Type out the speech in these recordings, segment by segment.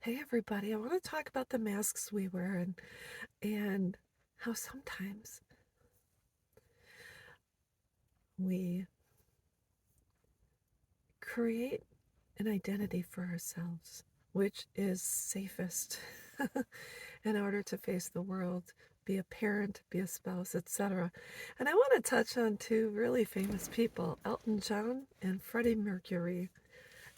Hey everybody, I want to talk about the masks we wear and how sometimes we create an identity for ourselves, which is safest in order to face the world, be a parent, be a spouse, etc. And I want to touch on two really famous people, Elton John and Freddie Mercury.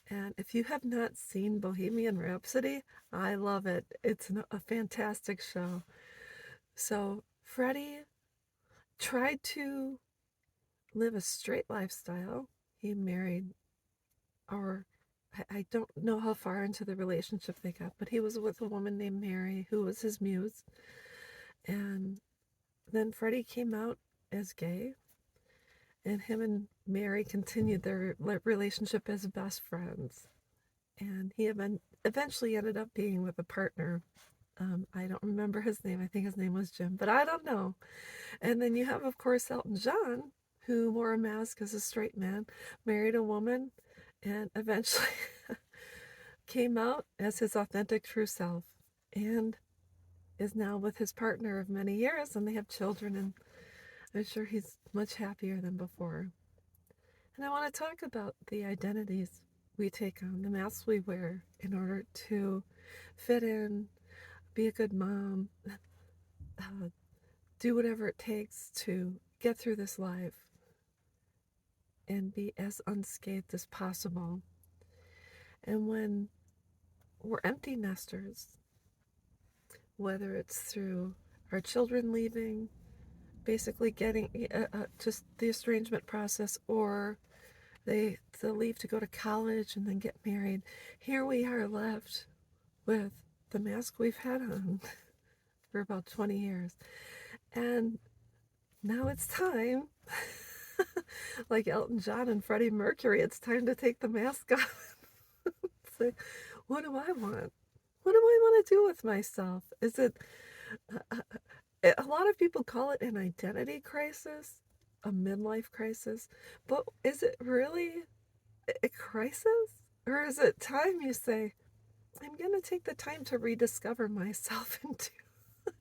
And if you have not seen Bohemian Rhapsody, I love it. It's a fantastic show. So Freddie tried to live a straight lifestyle. He married, or I don't know how far into the relationship they got, but he was with a woman named Mary, who was his muse. And then Freddie came out as gay, and him and Mary continued their relationship as best friends. And he eventually ended up being with a partner. I don't remember his name. I think his name was Jim, but I don't know. And then you have, of course, Elton John, who wore a mask as a straight man, married a woman, and eventually came out as his authentic true self, and is now with his partner of many years, and they have children, and I'm sure he's much happier than before. And I want to talk about the identities we take on, the masks we wear in order to fit in, be a good mom, uh, do whatever it takes to get through this life and be as unscathed as possible. And when we're empty nesters, whether it's through our children leaving, basically getting just the estrangement process, or they leave to go to college and then get married, here we are left with the mask we've had on for about 20 years. And now it's time, like Elton John and Freddie Mercury, it's time to take the mask off. Say, what do I want? What do I want to do with myself? Is it, a lot of people call it an identity crisis, a midlife crisis, but is it really a crisis? Or is it time you say, I'm going to take the time to rediscover myself and do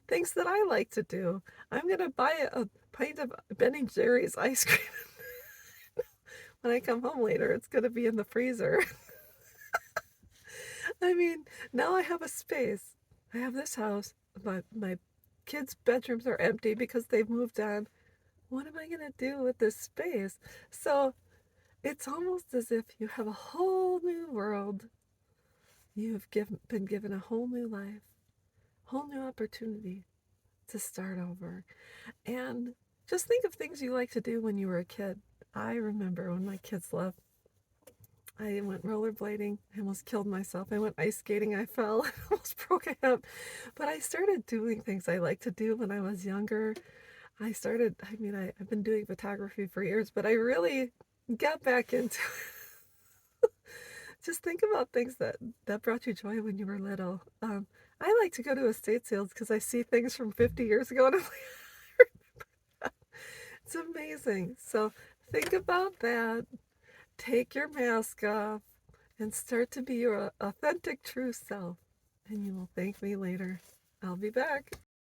things that I like to do? I'm going to buy a pint of Ben & Jerry's ice cream. When I come home later, it's going to be in the freezer. I mean, now I have a space. I have this house. My kids' bedrooms are empty because they've moved on. What am I going to do with this space? So it's almost as if you have a whole new world. Been given a whole new life, whole new opportunity to start over. And just think of things you like to do when you were a kid. I remember when my kids left, I went rollerblading. I almost killed myself. I went ice skating. I fell and almost broke a hip. But I started doing things I liked to do when I was younger. I've been doing photography for years, but I really got back into it. Just think about things that brought you joy when you were little. I like to go to estate sales because I see things from 50 years ago and I'm like, it's amazing. So think about that. Take your mask off and start to be your authentic, true self. And you will thank me later. I'll be back.